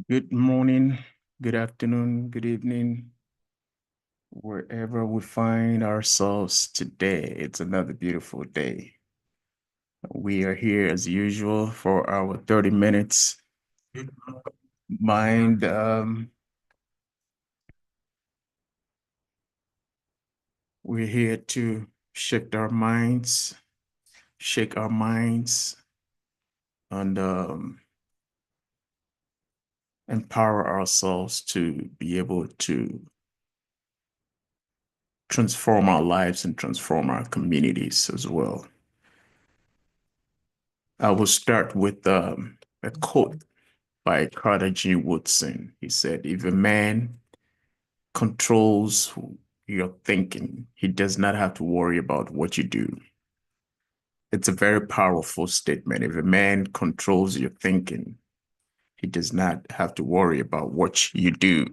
Good morning, good afternoon, good evening, wherever we find ourselves today. It's another beautiful day. We are here as usual for our 30 minutes. Mind, we're here to shake our minds, and empower ourselves to be able to transform our lives and transform our communities as well. I will start with a quote by Carter G. Woodson. He said, if a man controls your thinking, he does not have to worry about what you do. It's a very powerful statement. If a man controls your thinking, he does not have to worry about what you do.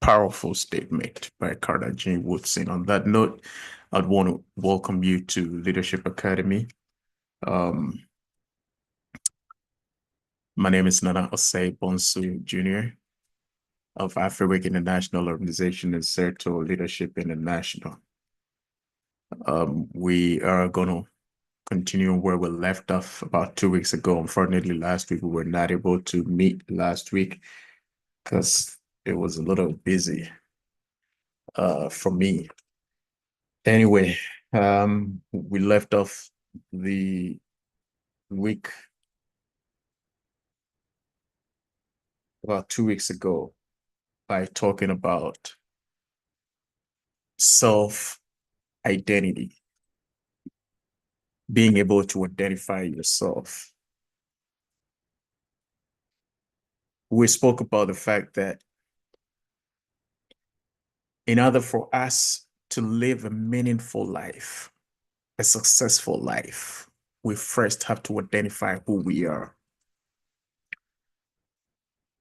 Powerful statement by Carter G. Woodson. On that note, I'd want to welcome you to Leadership Academy. Um, my name is Nana Osei Bonsu Jr. of Africa International Organization and Certo Leadership International. We are going to continue where we left off about 2 weeks ago. Unfortunately, last week we were not able to meet last week because it was a little busy for me. Anyway, we left off the week about 2 weeks ago by talking about self identity, being able to identify yourself. We spoke about the fact that in order for us to live a meaningful life, a successful life, we first have to identify who we are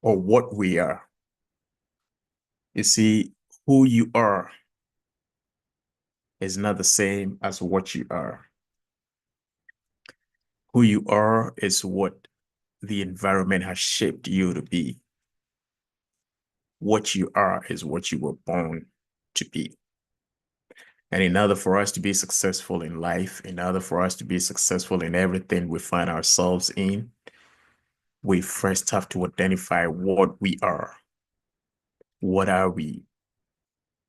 or what we are. You see, who you are is not the same as what you are. Who you are is what the environment has shaped you to be. What you are is what you were born to be. And in order for us to be successful in life, in order for us to be successful in everything we find ourselves in, we first have to identify what we are. What are we?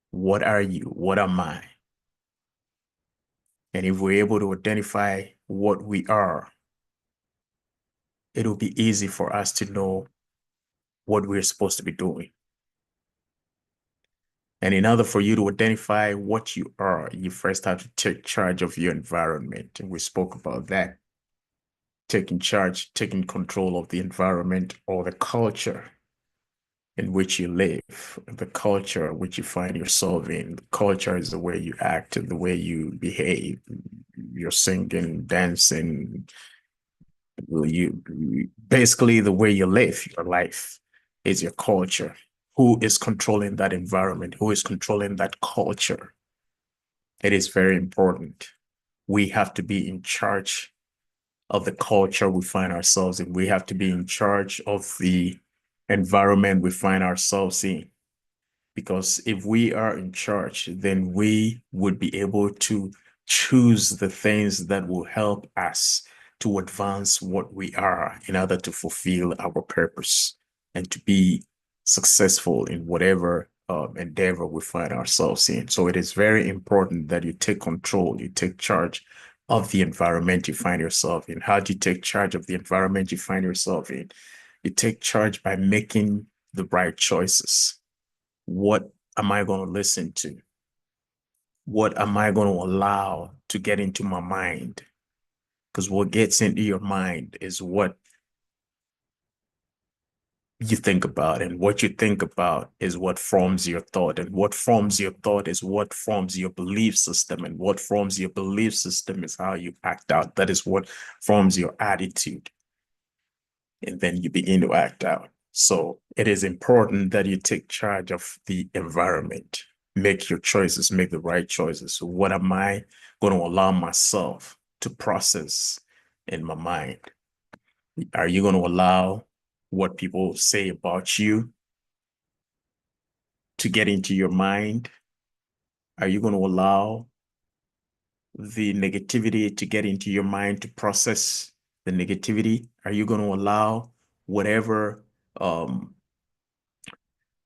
What are you? What am I? And if we're able to identify what we are, it'll be easy for us to know what we're supposed to be doing. And in order for you to identify what you are, you first have to take charge of your environment. And we spoke about that. Taking charge, taking control of the environment or the culture in which you live, the culture which you find yourself in. The culture is the way you act, the way you behave. You're singing, dancing, you basically the way you live your life is your culture. Who is controlling that environment? Who is controlling that culture? It is very important. We have to be in charge of the culture we find ourselves in. We have to be in charge of the environment we find ourselves in. Because if we are in charge, then we would be able to choose the things that will help us to advance what we are in order to fulfill our purpose and to be successful in whatever endeavor we find ourselves in. So it is very important that you take control, you take charge of the environment you find yourself in. How do you take charge of the environment you find yourself in? You take charge by making the right choices. What am I going to listen to? What am I going to allow to get into my mind? Because what gets into your mind is what you think about, and what you think about is what forms your thought, and what forms your thought is what forms your belief system, and what forms your belief system is how you act out. That is what forms your attitude, and then you begin to act out. So it is important that you take charge of the environment, make your choices, make the right choices. So what am I going to allow myself to process in my mind? Are you going to allow what people say about you to get into your mind? Are you going to allow the negativity to get into your mind to process the negativity? Are you going to allow whatever um,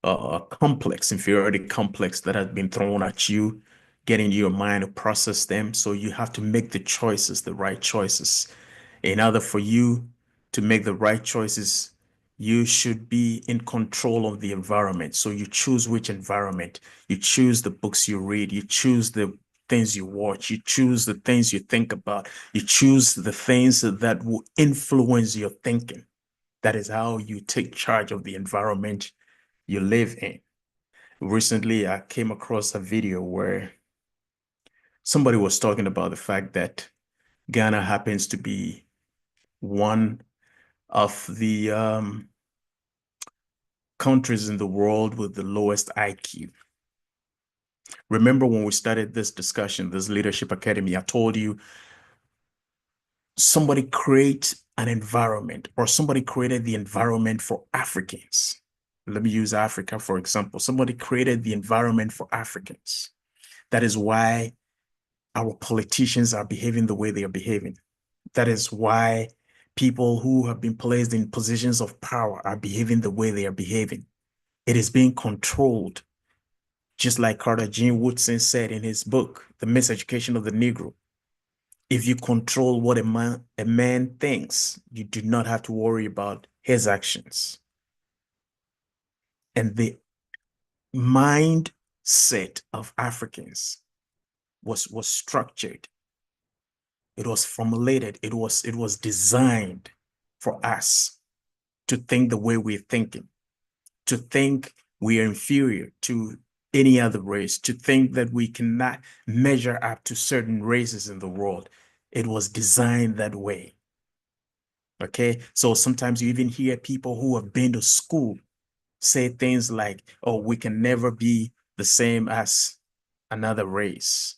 complex, inferiority complex that has been thrown at you, get into your mind to process them? So you have to make the choices, the right choices. In order for you to make the right choices, you should be in control of the environment. So you choose which environment, you choose the books you read, you choose the things you watch, you choose the things you think about, you choose the things that will influence your thinking. That is how you take charge of the environment you live in. Recently, I came across a video where somebody was talking about the fact that Ghana happens to be one of the countries in the world with the lowest IQ. Remember when we started this discussion, this Leadership Academy, I told you somebody create an environment or somebody created the environment for Africans. Let me use Africa, for example. Somebody created the environment for Africans. That is why our politicians are behaving the way they are behaving. That is why people who have been placed in positions of power are behaving the way they are behaving. It is being controlled, just like Carter Jean Woodson said in his book, The Miseducation of the Negro. If you control what a man thinks, you do not have to worry about his actions. And the mindset of Africans was structured. It was formulated. It was designed for us to think the way we're thinking, to think we are inferior to any other race, to think that we cannot measure up to certain races in the world. It was designed that way. Okay. So sometimes you even hear people who have been to school say things like, oh, we can never be the same as another race.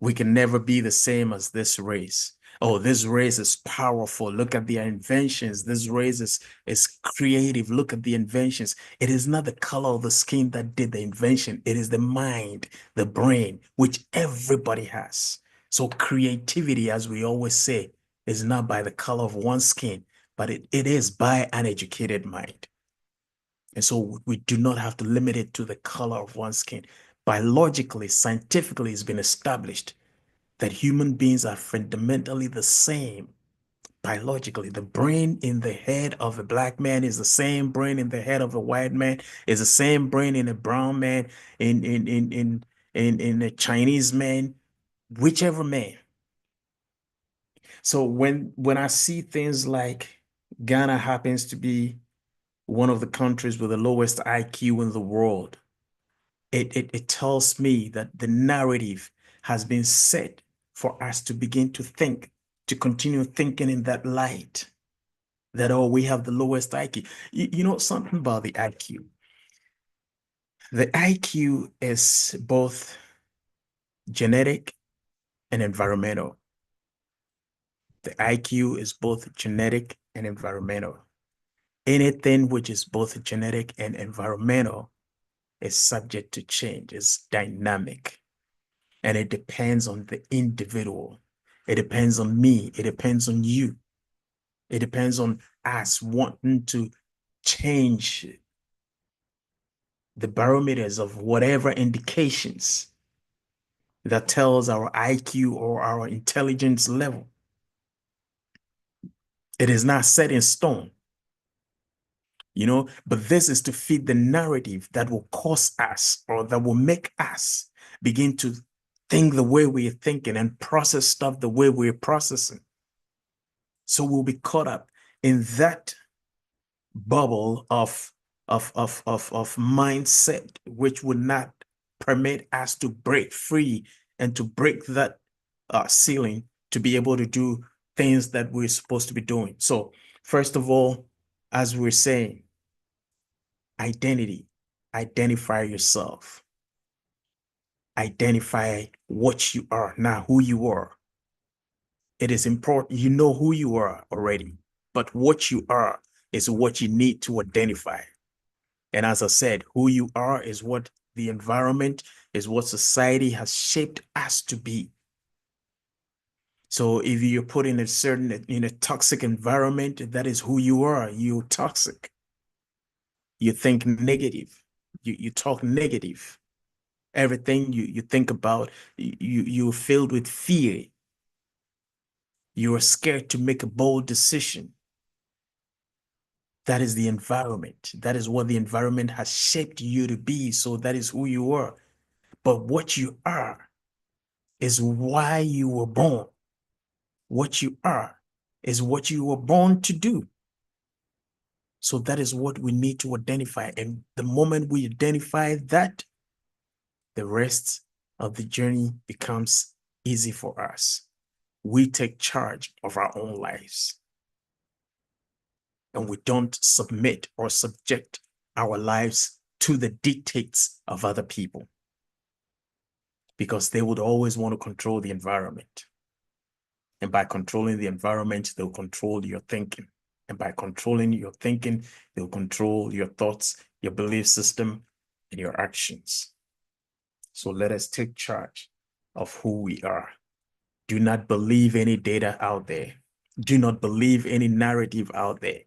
We can never be the same as this race. Oh, this race is powerful. Look at their inventions. This race is creative. Look at the inventions. It is not the color of the skin that did the invention. It is the mind, the brain, which everybody has. So creativity, as we always say, is not by the color of one skin, but it is by an educated mind. And so we do not have to limit it to the color of one skin. Biologically, scientifically, it's been established that human beings are fundamentally the same biologically. The brain in the head of a black man is the same brain in the head of a white man, is the same brain in a brown man, in a Chinese man, whichever man. So when I see things like Ghana happens to be one of the countries with the lowest IQ in the world, it tells me that the narrative has been set for us to begin to think, to continue thinking in that light, that, oh, we have the lowest IQ. You know something about the IQ? The IQ is both genetic and environmental. The IQ is both genetic and environmental. Anything which is both genetic and environmental is subject to change, it's dynamic. And it depends on the individual. It depends on me. It depends on you. It depends on us wanting to change the barometers of whatever indications that tells our IQ or our intelligence level. It is not set in stone, but this is to feed the narrative that will cause us or that will make us begin to think the way we're thinking and process stuff the way we're processing. So we'll be caught up in that bubble of mindset, which would not permit us to break free and to break that ceiling to be able to do things that we're supposed to be doing. So first of all, as we're saying, identity, identify yourself, identify what you are, not who you are. It is important. You know who you are already, but what you are, is what you need to identify. And as I said, who you are is what the environment, is what society has shaped us to be. So if you're put in a toxic environment, that is who you are. You're toxic. You think negative. You talk negative. Everything you think about, you're filled with fear. You are scared to make a bold decision. That is the environment. That is what the environment has shaped you to be. So that is who you are. But what you are is why you were born. What you are is what you were born to do. So that is what we need to identify. And the moment we identify that, the rest of the journey becomes easy for us. We take charge of our own lives, and we don't submit or subject our lives to the dictates of other people, because they would always want to control the environment. And by controlling the environment, they'll control your thinking. And by controlling your thinking, they'll control your thoughts, your belief system, and your actions. So let us take charge of who we are. Do not believe any data out there. Do not believe any narrative out there.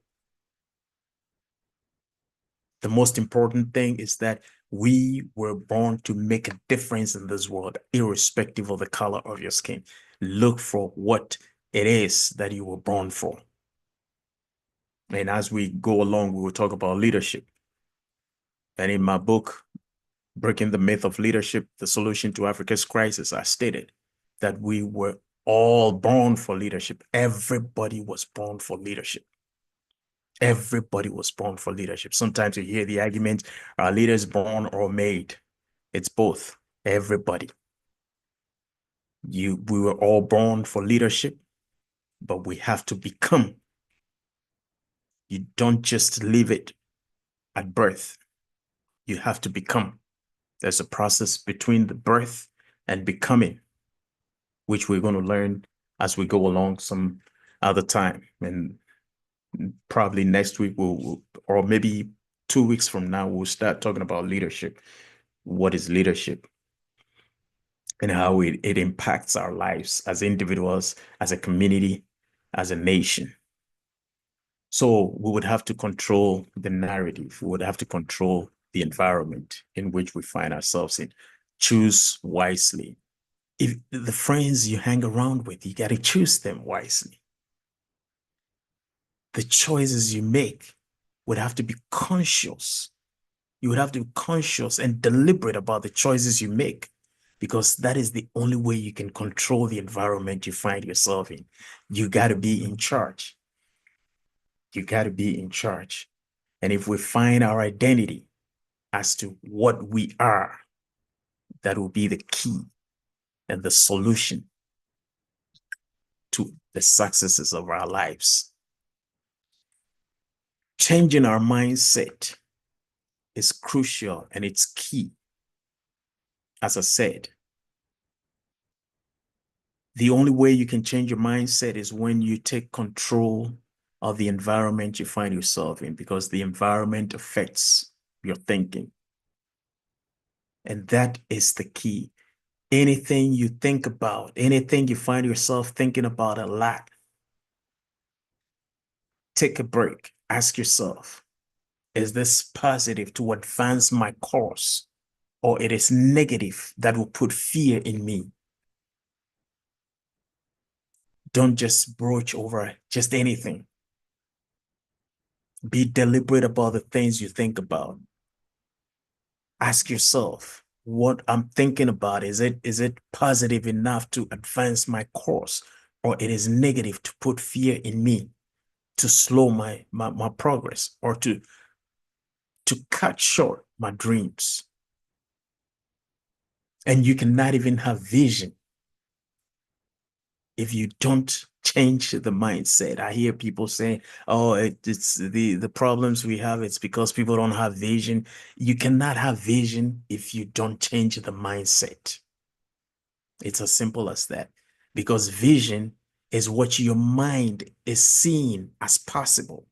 The most important thing is that we were born to make a difference in this world, irrespective of the color of your skin. Look for what it is that you were born for. And as we go along, we will talk about leadership. And in my book, Breaking the Myth of Leadership, The Solution to Africa's Crisis, I stated that we were all born for leadership. Everybody was born for leadership. Everybody was born for leadership. Sometimes you hear the argument, are leaders born or made? It's both. Everybody. We were all born for leadership, but we have to become. You don't just leave it at birth. You have to become. There's a process between the birth and becoming, which we're going to learn as we go along some other time. And probably next week, or maybe 2 weeks from now, we'll start talking about leadership. What is leadership? And how it impacts our lives as individuals, as a community, as a nation. So we would have to control the narrative. We would have to control the environment in which we find ourselves in. Choose wisely. If the friends you hang around with, you got to choose them wisely. The choices you make would have to be conscious. You would have to be conscious and deliberate about the choices you make, because that is the only way you can control the environment you find yourself in. You got to be in charge. You got to be in charge. And if we find our identity as to what we are, that will be the key and the solution to the successes of our lives. Changing our mindset is crucial and it's key. As I said, the only way you can change your mindset is when you take control of the environment you find yourself in, because the environment affects your thinking. And that is the key. Anything you think about, anything you find yourself thinking about a lot, take a break. Ask yourself, is this positive to advance my course, or it is negative that will put fear in me? Don't just broach over just anything. Be deliberate about the things you think about. Ask yourself, what I'm thinking about, is it positive enough to advance my course, or it is negative to put fear in me, to slow my progress, or to cut short my dreams? And you cannot even have vision if you don't change the mindset. I hear people saying, oh, it's the problems we have, it's because people don't have vision. You cannot have vision if you don't change the mindset. It's as simple as that, because vision is what your mind is seeing as possible.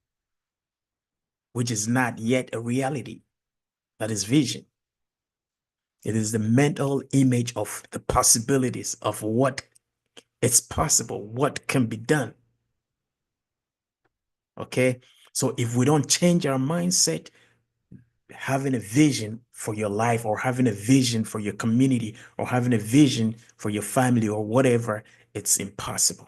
which is not yet a reality. That is vision. It is the mental image of the possibilities of what is possible, what can be done. Okay. So if we don't change our mindset, having a vision for your life or having a vision for your community or having a vision for your family or whatever, it's impossible.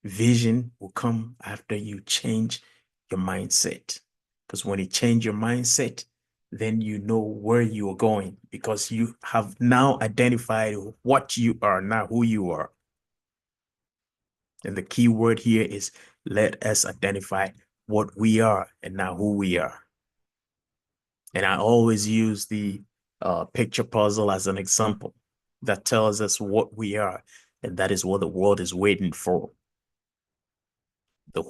Vision will come after you change your mindset. Because when you change your mindset, then you know where you are going because you have now identified what you are, not who you are. And the key word here is let us identify what we are and not who we are. And I always use the picture puzzle as an example that tells us what we are. And that is what the world is waiting for. The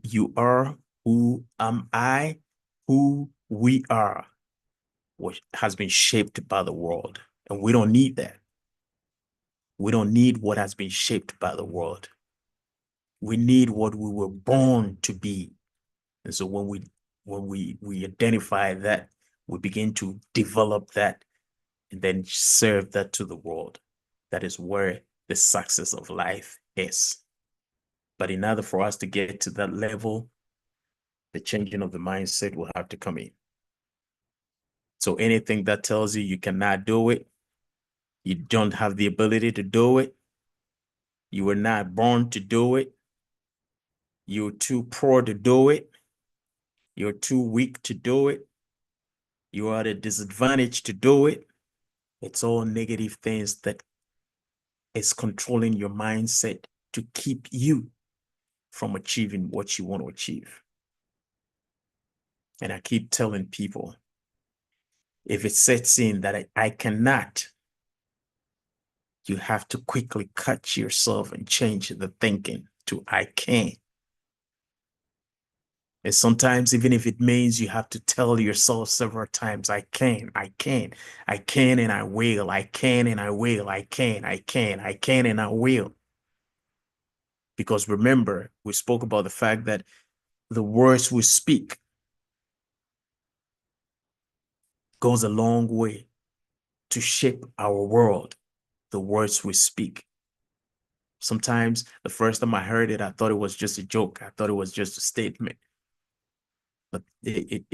you are, who am I, who we are, what has been shaped by the world. And we don't need that. We don't need what has been shaped by the world. We need what we were born to be. And so when we identify that, we begin to develop that and then serve that to the world. That is where the success of life is. But in order for us to get to that level, the changing of the mindset will have to come in. So anything that tells you you cannot do it, you don't have the ability to do it, you were not born to do it, you're too poor to do it, you're too weak to do it, you are at a disadvantage to do it, it's all negative things that is controlling your mindset to keep you from achieving what you want to achieve. And I keep telling people, if it sets in that I cannot, you have to quickly cut yourself and change the thinking to I can. And sometimes, even if it means you have to tell yourself several times, I can, I can, I can, and I will, I can, and I will, I can, I can, I can, and I will. Because remember, we spoke about the fact that the words we speak goes a long way to shape our world, the words we speak. Sometimes the first time I heard it, I thought it was just a joke. I thought it was just a statement. But it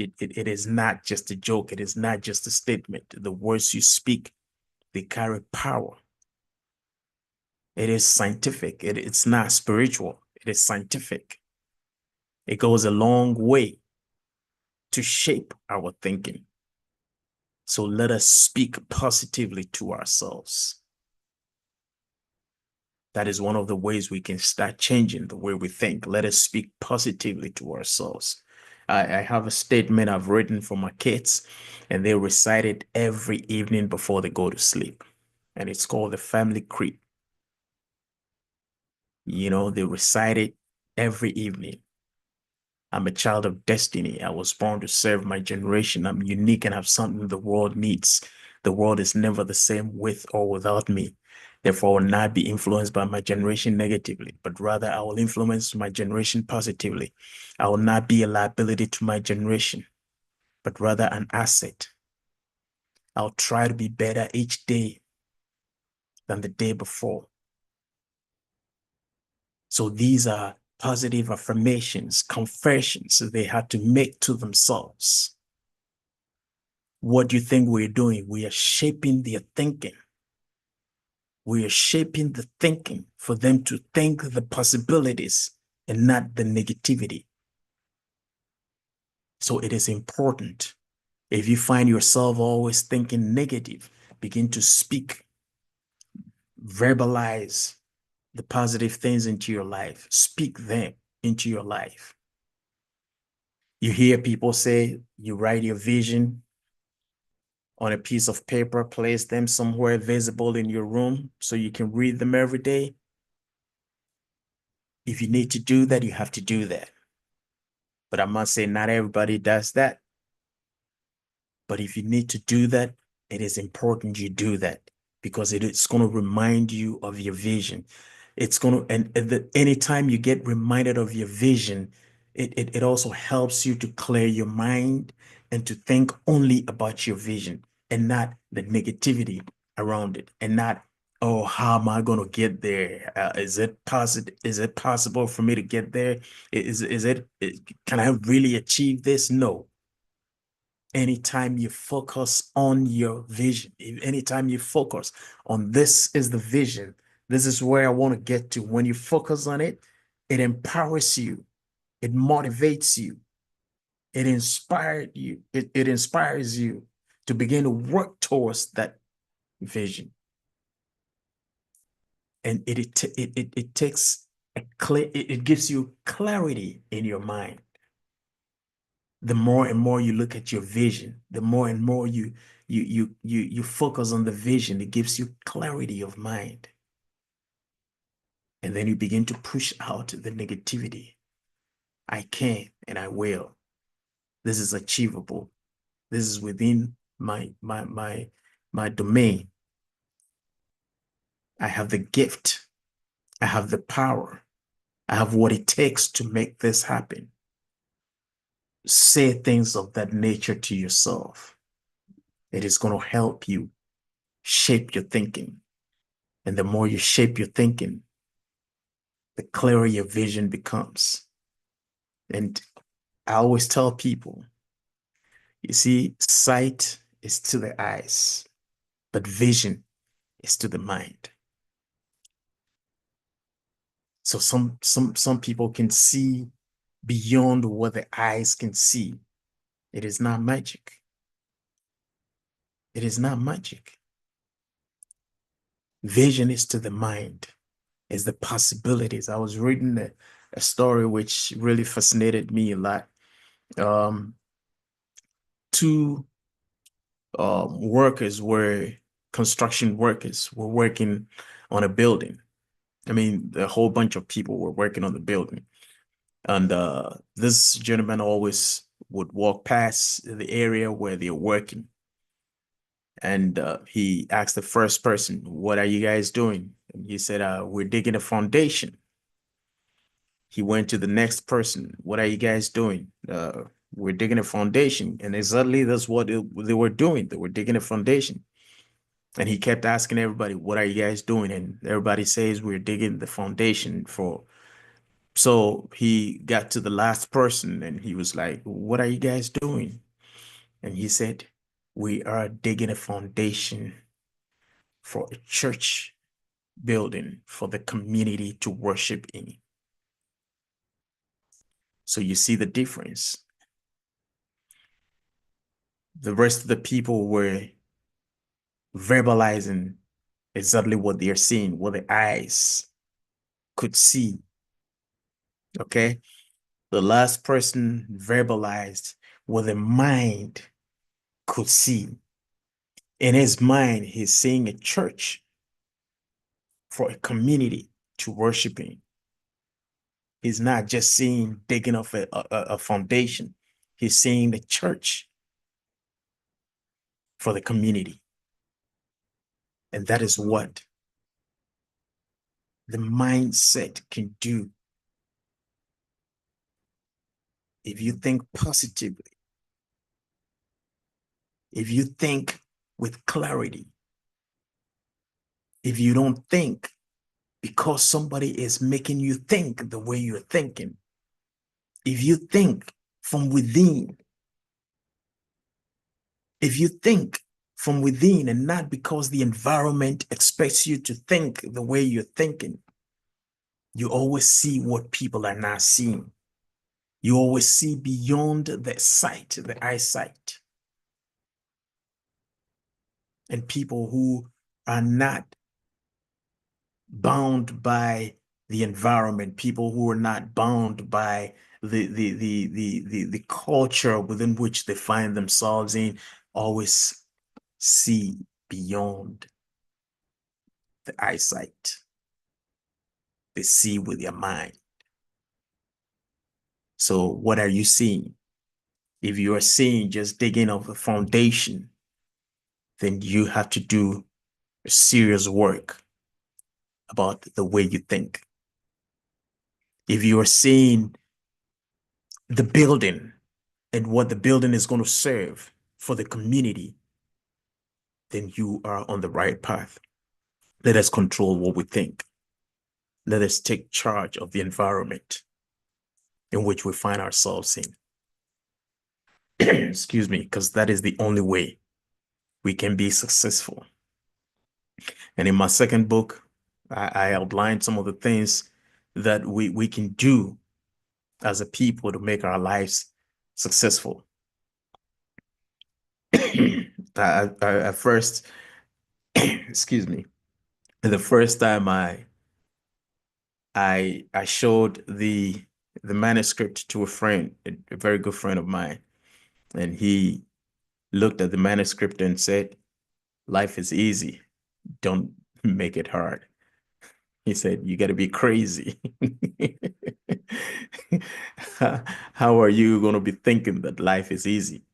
is not just a joke. It is not just a statement. The words you speak, they carry power. It is scientific. It's not spiritual. It is scientific. It goes a long way to shape our thinking. So let us speak positively to ourselves. That is one of the ways we can start changing the way we think. Let us speak positively to ourselves. I have a statement I've written for my kids, and they recite it every evening before they go to sleep. And it's called the family creed. They recite it every evening. I'm a child of destiny. I was born to serve my generation. I'm unique and have something the world needs. The world is never the same with or without me. Therefore, I will not be influenced by my generation negatively, but rather I will influence my generation positively. I will not be a liability to my generation, but rather an asset. I'll try to be better each day than the day before. So these are positive affirmations, confessions they have to make to themselves. What do you think we're doing? We are shaping their thinking. We are shaping the thinking for them to think the possibilities and not the negativity. So it is important. If you find yourself always thinking negative, begin to speak, verbalize the positive things into your life, speak them into your life. You hear people say you write your vision on a piece of paper, place them somewhere visible in your room so you can read them every day. If you need to do that, you have to do that. But I must say, not everybody does that. But if you need to do that, it is important you do that because it's going to remind you of your vision. It's going to, and anytime you get reminded of your vision, It also helps you to clear your mind and to think only about your vision and not the negativity around it, and not, oh, how am I going to get there? Is it possible? Is it possible for me to get there? Can I really achieve this? No. Anytime you focus on your vision, anytime you focus on this is the vision, this is where I want to get to. When you focus on it, it empowers you, it motivates you, it inspires you to begin to work towards that vision. And it takes a clear, it gives you clarity in your mind. The more and more you look at your vision, the more and more you focus on the vision, it gives you clarity of mind. And then you begin to push out the negativity. I can and I will. This is achievable. This is within my domain. I have the gift. I have the power. I have what it takes to make this happen. Say things of that nature to yourself. It is going to help you shape your thinking. And the more you shape your thinking, the clearer your vision becomes. And I always tell people, you see, sight is to the eyes, but vision is to the mind. So some people can see beyond what the eyes can see. It is not magic. It is not magic. Vision is to the mind, is the possibilities. I was reading a story which really fascinated me a lot. Um, two workers were construction workers were working on a building. I mean, a whole bunch of people were working on the building. And this gentleman always would walk past the area where they're working. And he asked the first person, "What are you guys doing?" And he said, "We're digging a foundation." He went to the next person, "What are you guys doing?" "We're digging a foundation." And exactly that's what they were doing. They were digging a foundation. And he kept asking everybody, "What are you guys doing?" And everybody says, "We're digging the foundation for." So he got to the last person and he was like, "What are you guys doing?" And he said, "We are digging a foundation for a church building for the community to worship in." So you see the difference. The rest of the people were verbalizing exactly what they're seeing, what the eyes could see. Okay. The last person verbalized what the mind could see. In his mind, he's seeing a church for a community to worship in. He's not just seeing digging off a foundation. He's seeing the church for the community. And that is what the mindset can do. If you think positively, if you think with clarity, if you don't think because somebody is making you think the way you're thinking, if you think from within, if you think from within and not because the environment expects you to think the way you're thinking, you always see what people are not seeing. You always see beyond the sight, the eyesight. And people who are not bound by the environment, people who are not bound by the culture within which they find themselves in, always see beyond the eyesight. They see with their mind. So what are you seeing? If you are seeing just digging of the foundation, then you have to do serious work about the way you think. If you are seeing the building and what the building is going to serve for the community, then you are on the right path. Let us control what we think. Let us take charge of the environment in which we find ourselves in. Excuse me, because that is the only way we can be successful. And in my second book, I outlined some of the things that we can do as a people to make our lives successful. At first, excuse me, the first time I showed the manuscript to a friend, a very good friend of mine, and he looked at the manuscript and said, "Life is easy. Don't make it hard." He said, "You got to be crazy." How are you going to be thinking that life is easy?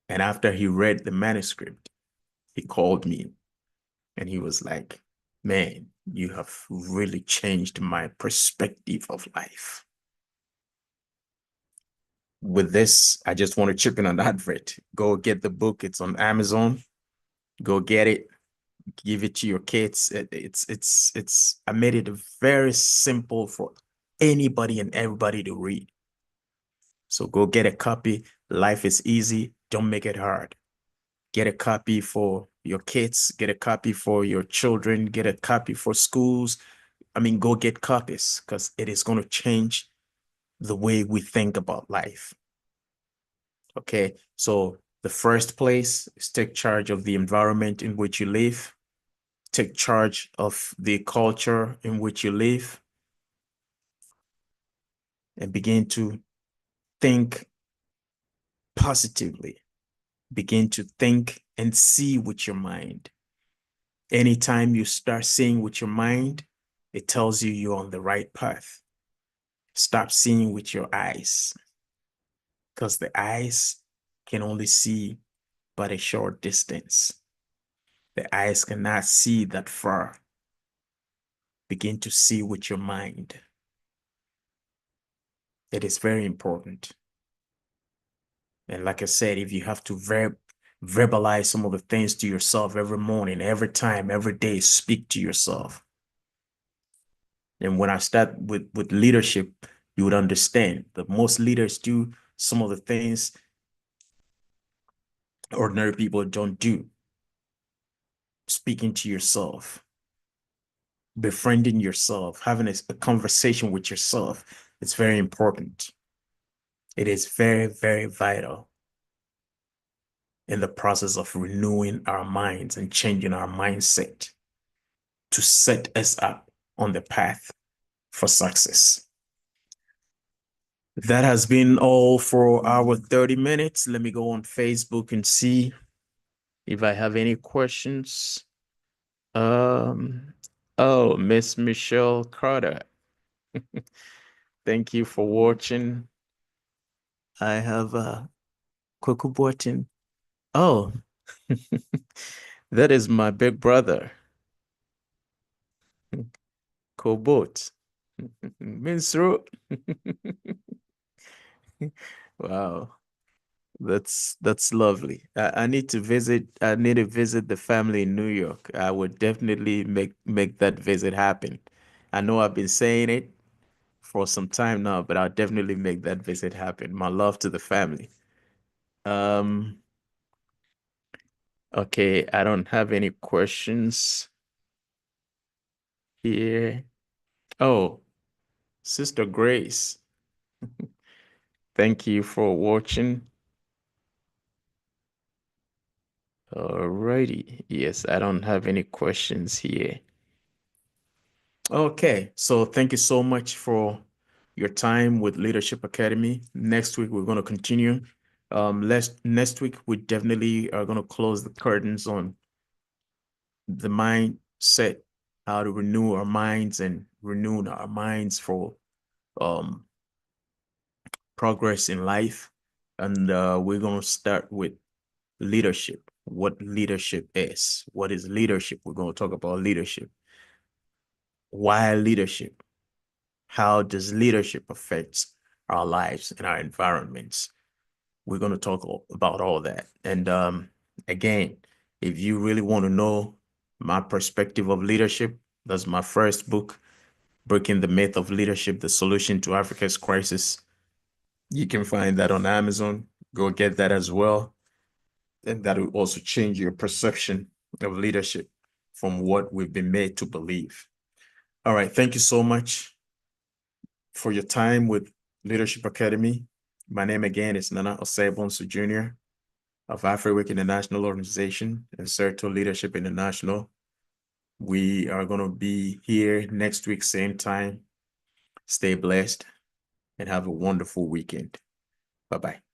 And after he read the manuscript, he called me and he was like, "Man, you have really changed my perspective of life." With this, I just want to chip in on advert. Go get the book. It's on Amazon. Go get it. Give it to your kids. It's I made it very simple for anybody and everybody to read. So go get a copy. Life is easy. Don't make it hard. Get a copy for your kids, get a copy for your children, get a copy for schools. I mean, go get copies because it is going to change the way we think about life. Okay, so the first place is take charge of the environment in which you live, take charge of the culture in which you live, and begin to think positively. Begin to think and see with your mind. Anytime you start seeing with your mind, it tells you you're on the right path. Stop seeing with your eyes because the eyes can only see but a short distance. The eyes cannot see that far. Begin to see with your mind. It is very important. And like I said, if you have to verbalize some of the things to yourself every morning, every time, every day, speak to yourself. And when I start with leadership, you would understand that most leaders do some of the things ordinary people don't do. Speaking to yourself, befriending yourself, having a conversation with yourself, it's very important. It is very, very vital in the process of renewing our minds and changing our mindset to set us up on the path for success. That has been all for our 30 minutes. Let me go on Facebook and see if I have any questions. Um, oh, Miss Michelle Carter. Thank you for watching. I have Coco Borton. Oh, that is my big brother, Cobot. Minsro. Wow, that's lovely. I need to visit. I need to visit the family in New York. I would definitely make that visit happen. I know I've been saying it for some time now, but I'll definitely make that visit happen. My love to the family. Um, okay, I don't have any questions here. Oh, Sister Grace, thank you for watching. Alrighty. Yes, I don't have any questions here. Okay, so thank you so much for your time with Leadership Academy. Next week, we're going to continue. Next week, we definitely are going to close the curtains on the mindset, how to renew our minds and renew our minds for um, progress in life. And we're going to start with leadership, what leadership is. What is leadership? We're going to talk about leadership. Why leadership? How does leadership affect our lives and our environments. We're going to talk about all that. And again, if you really want to know my perspective of leadership, that's my first book, Breaking the Myth of Leadership, The Solution to Africa's Crisis. You can find that on Amazon. Go get that as well. And that will also change your perception of leadership from what we've been made to believe. All right. Thank you so much for your time with Leadership Academy. My name again is Nana Osei-Bonsu Jr. of Africa International Organization and Certo Leadership International. We are going to be here next week, same time. Stay blessed and have a wonderful weekend. Bye-bye.